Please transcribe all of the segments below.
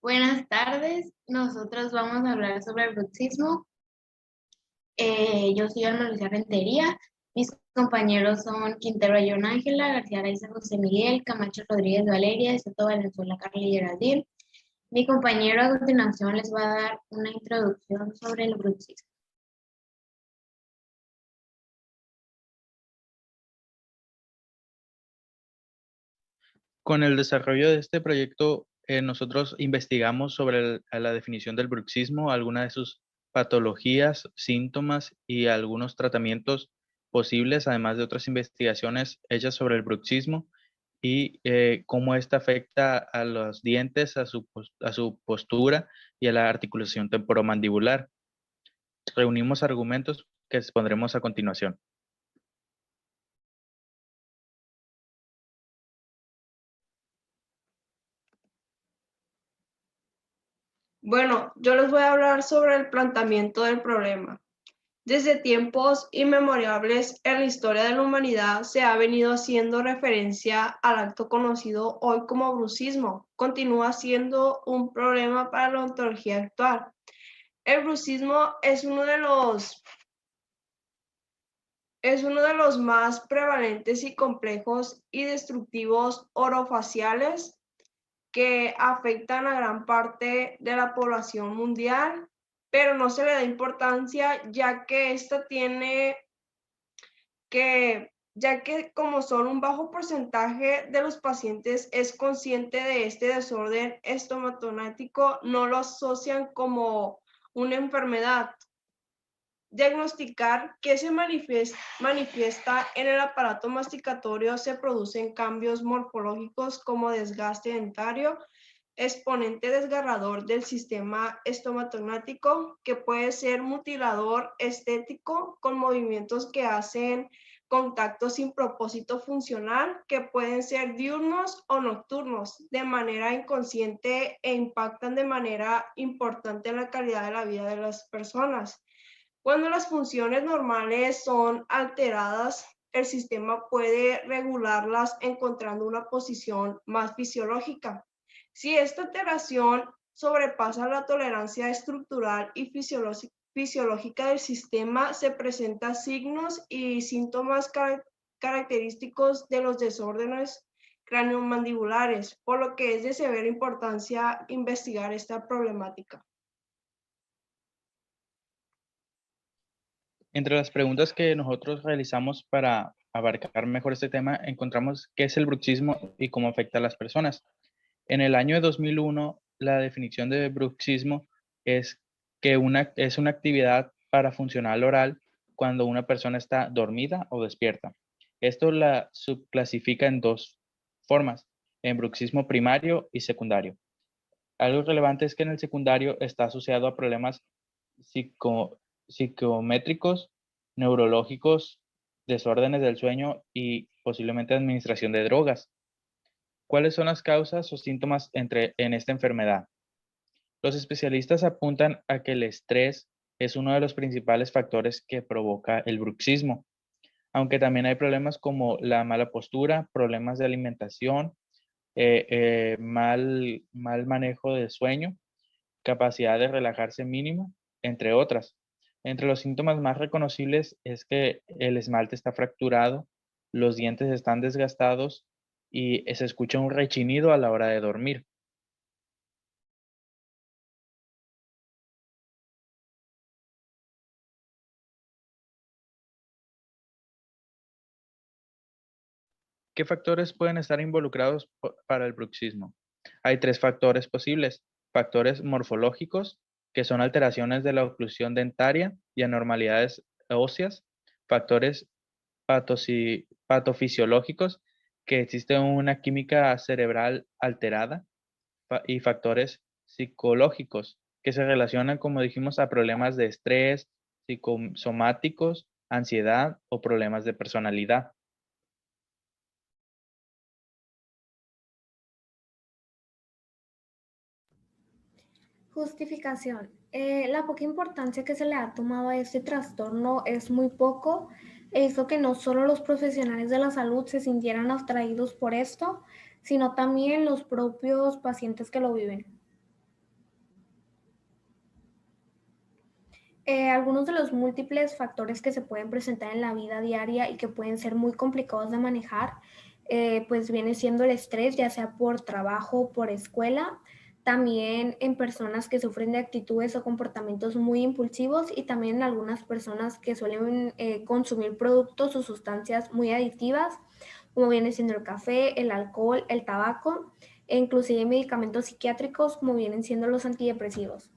Buenas tardes, nosotros vamos a hablar sobre el bruxismo. Yo soy Alma Lucía Rentería, mis compañeros son Quintero John Ángela, García Araiza José Miguel, Camacho Rodríguez Valeria, de Soto Valenzuela Carla Geraldine. Mi compañero a continuación les va a dar una introducción sobre el bruxismo. Con el desarrollo de este proyecto, nosotros investigamos sobre la definición del bruxismo, algunas de sus patologías, síntomas y algunos tratamientos posibles, además de otras investigaciones hechas sobre el bruxismo y cómo ésta afecta a los dientes, a su postura y a la articulación temporomandibular. Reunimos argumentos que expondremos a continuación. Bueno, yo les voy a hablar sobre el planteamiento del problema. Desde tiempos inmemorables en la historia de la humanidad se ha venido haciendo referencia al acto conocido hoy como bruxismo. Continúa siendo un problema para la ontología actual. El bruxismo es uno de los más prevalentes y complejos y destructivos orofaciales que afectan a gran parte de la población mundial, pero no se le da importancia ya que como solo un bajo porcentaje de los pacientes es consciente de este desorden estomatonático, no lo asocian como una enfermedad. Diagnosticar qué se manifiesta en el aparato masticatorio se producen cambios morfológicos como desgaste dentario, exponente desgarrador del sistema estomatognático, que puede ser mutilador estético con movimientos que hacen contacto sin propósito funcional, que pueden ser diurnos o nocturnos, de manera inconsciente e impactan de manera importante en la calidad de la vida de las personas. Cuando las funciones normales son alteradas, el sistema puede regularlas encontrando una posición más fisiológica. Si esta alteración sobrepasa la tolerancia estructural y fisiológica del sistema, se presentan signos y síntomas característicos de los desórdenes craneomandibulares, por lo que es de severa importancia investigar esta problemática. Entre las preguntas que nosotros realizamos para abarcar mejor este tema, encontramos qué es el bruxismo y cómo afecta a las personas. En el año de 2001, la definición de bruxismo es que es una actividad parafuncional oral cuando una persona está dormida o despierta. Esto la subclasifica en dos formas, en bruxismo primario y secundario. Algo relevante es que en el secundario está asociado a problemas psicométricos, neurológicos, desórdenes del sueño y posiblemente administración de drogas. ¿Cuáles son las causas o síntomas en esta enfermedad? Los especialistas apuntan a que el estrés es uno de los principales factores que provoca el bruxismo, aunque también hay problemas como la mala postura, problemas de alimentación, mal manejo del sueño, capacidad de relajarse mínimo, entre otras. Entre los síntomas más reconocibles es que el esmalte está fracturado, los dientes están desgastados y se escucha un rechinido a la hora de dormir. ¿Qué factores pueden estar involucrados para el bruxismo? Hay tres factores posibles. Factores morfológicos, que son alteraciones de la oclusión dentaria y anormalidades óseas. Factores patofisiológicos, que existe una química cerebral alterada. Y factores psicológicos, que se relacionan, como dijimos, a problemas de estrés, psicosomáticos, ansiedad o problemas de personalidad. Justificación. La poca importancia que se le ha tomado a este trastorno es muy poco. Hizo que no solo los profesionales de la salud se sintieran atraídos por esto, sino también los propios pacientes que lo viven. Algunos de los múltiples factores que se pueden presentar en la vida diaria y que pueden ser muy complicados de manejar, pues viene siendo el estrés, ya sea por trabajo o por escuela, también en personas que sufren de actitudes o comportamientos muy impulsivos y también en algunas personas que suelen consumir productos o sustancias muy adictivas, como viene siendo el café, el alcohol, el tabaco, e inclusive medicamentos psiquiátricos como vienen siendo los antidepresivos.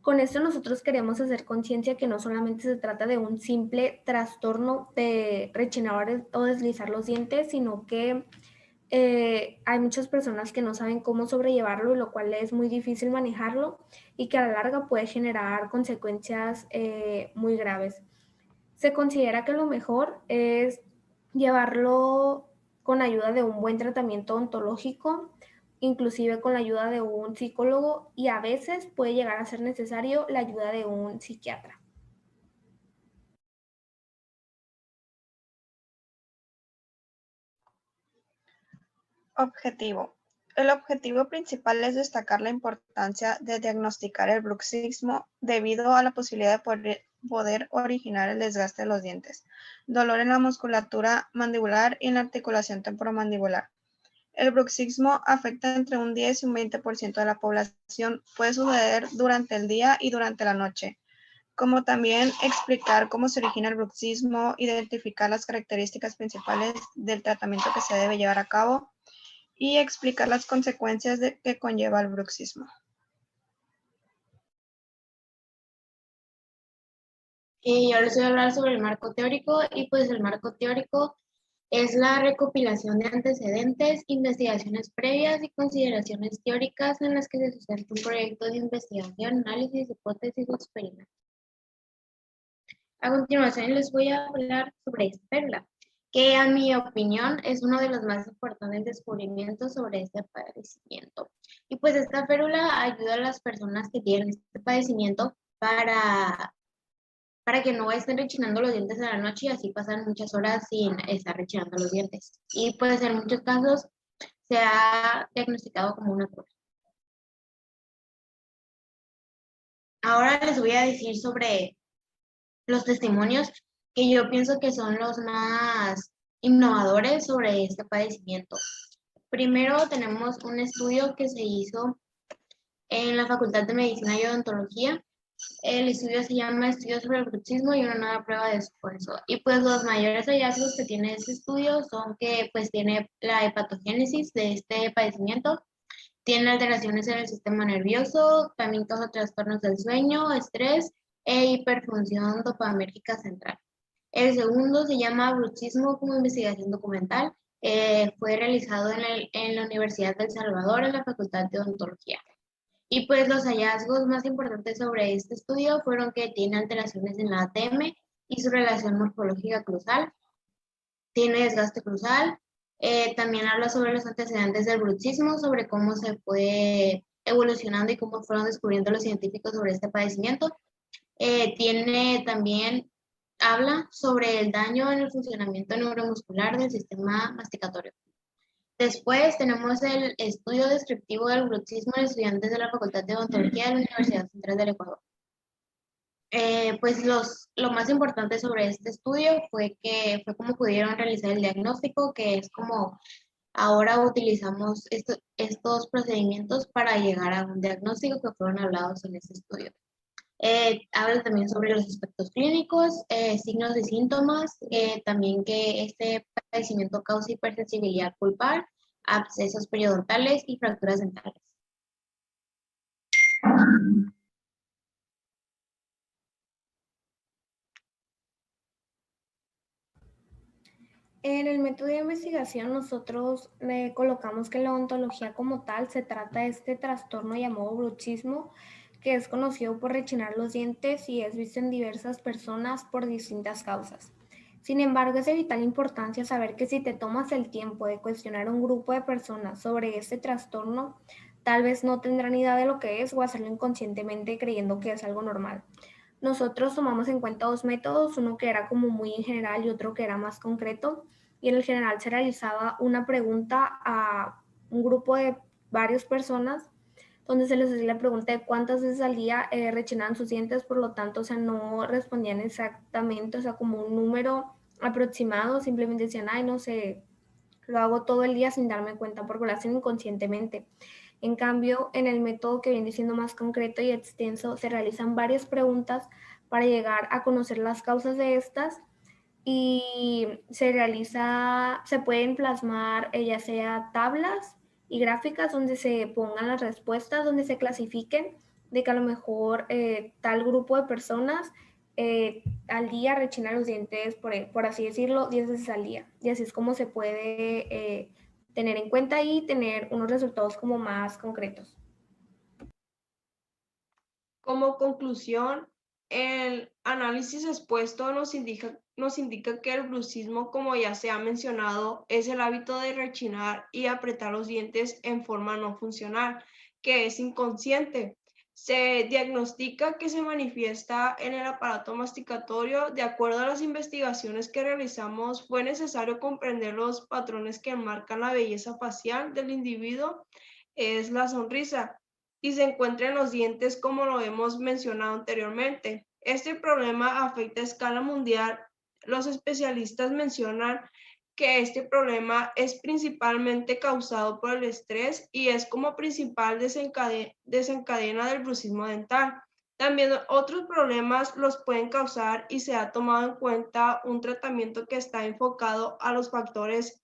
Con esto nosotros queremos hacer conciencia que no solamente se trata de un simple trastorno de rechinar o deslizar los dientes, sino que hay muchas personas que no saben cómo sobrellevarlo, lo cual es muy difícil manejarlo y que a la larga puede generar consecuencias muy graves. Se considera que lo mejor es llevarlo con ayuda de un buen tratamiento odontológico, inclusive con la ayuda de un psicólogo, y a veces puede llegar a ser necesario la ayuda de un psiquiatra. Objetivo. El objetivo principal es destacar la importancia de diagnosticar el bruxismo debido a la posibilidad de poder originar el desgaste de los dientes, dolor en la musculatura mandibular y en la articulación temporomandibular. El bruxismo afecta entre un 10 y un 20% de la población. Puede suceder durante el día y durante la noche. Como también explicar cómo se origina el bruxismo, identificar las características principales del tratamiento que se debe llevar a cabo y explicar las consecuencias que conlleva el bruxismo. Y yo les voy a hablar sobre el marco teórico y pues el marco teórico es la recopilación de antecedentes, investigaciones previas y consideraciones teóricas en las que se sustenta un proyecto de investigación, análisis, hipótesis o experimento. A continuación les voy a hablar sobre esta férula, que a mi opinión es uno de los más importantes descubrimientos sobre este padecimiento. Y pues esta férula ayuda a las personas que tienen este padecimiento para que no estén rechinando los dientes en la noche y así pasan muchas horas sin estar rechinando los dientes. Y pues en muchos casos se ha diagnosticado como una cura. Ahora les voy a decir sobre los testimonios que yo pienso que son los más innovadores sobre este padecimiento. Primero tenemos un estudio que se hizo en la Facultad de Medicina y Odontología. El estudio se llama Estudio sobre el bruxismo y una nueva prueba de esfuerzo. Y pues los mayores hallazgos que tiene este estudio son que pues tiene la hepatogénesis de este padecimiento, tiene alteraciones en el sistema nervioso, también causa trastornos del sueño, estrés e hiperfunción dopamérgica central. El segundo se llama Bruxismo como investigación documental. Fue realizado en la Universidad de El Salvador, en la Facultad de Odontología. Y pues los hallazgos más importantes sobre este estudio fueron que tiene alteraciones en la ATM y su relación morfológica cruzal, tiene desgaste cruzal, también habla sobre los antecedentes del bruxismo, sobre cómo se fue evolucionando y cómo fueron descubriendo los científicos sobre este padecimiento. Tiene también, habla sobre el daño en el funcionamiento neuromuscular del sistema masticatorio. Después tenemos el estudio descriptivo del bruxismo en estudiantes de la Facultad de Odontología de la Universidad Central del Ecuador. Pues lo más importante sobre este estudio fue cómo pudieron realizar el diagnóstico, que es como ahora utilizamos estos procedimientos para llegar a un diagnóstico que fueron hablados en este estudio. Habla también sobre los aspectos clínicos, signos y síntomas, también que este padecimiento causa hipersensibilidad pulpar, abscesos periodontales y fracturas dentales. En el método de investigación nosotros colocamos que la odontología como tal se trata de este trastorno llamado bruxismo, que es conocido por rechinar los dientes y es visto en diversas personas por distintas causas. Sin embargo, es de vital importancia saber que si te tomas el tiempo de cuestionar a un grupo de personas sobre este trastorno, tal vez no tendrán idea de lo que es o hacerlo inconscientemente creyendo que es algo normal. Nosotros tomamos en cuenta dos métodos, uno que era como muy en general y otro que era más concreto. Y en el general se realizaba una pregunta a un grupo de varias personas donde se les hacía la pregunta de cuántas veces al día rechinaban sus dientes, por lo tanto, o sea, no respondían exactamente, o sea, como un número aproximado, simplemente decían, ay, no sé, lo hago todo el día sin darme cuenta, porque lo hacen inconscientemente. En cambio, en el método que viene siendo más concreto y extenso, se realizan varias preguntas para llegar a conocer las causas de estas y se pueden plasmar ya sea tablas y gráficas donde se pongan las respuestas, donde se clasifiquen de que a lo mejor tal grupo de personas al día rechina los dientes, por así decirlo, 10 veces al día. Y así es como se puede tener en cuenta y tener unos resultados como más concretos. Como conclusión, el análisis expuesto nos indica que el bruxismo, como ya se ha mencionado, es el hábito de rechinar y apretar los dientes en forma no funcional, que es inconsciente. Se diagnostica que se manifiesta en el aparato masticatorio. De acuerdo a las investigaciones que realizamos, fue necesario comprender los patrones que marcan la belleza facial del individuo. Es la sonrisa y se encuentra en los dientes, como lo hemos mencionado anteriormente. Este problema afecta a escala mundial. Los especialistas mencionan que este problema es principalmente causado por el estrés y es como principal desencadena del bruxismo dental. También otros problemas los pueden causar y se ha tomado en cuenta un tratamiento que está enfocado a los factores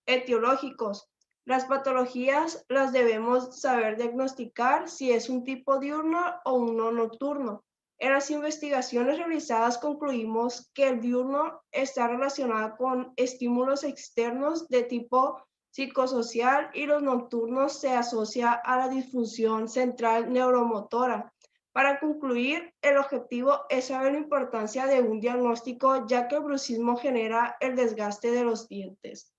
etiológicos. Las patologías las debemos saber diagnosticar si es un tipo diurno o uno nocturno. En las investigaciones realizadas concluimos que el diurno está relacionado con estímulos externos de tipo psicosocial y los nocturnos se asocia a la disfunción central neuromotora. Para concluir, el objetivo es saber la importancia de un diagnóstico, ya que el bruxismo genera el desgaste de los dientes.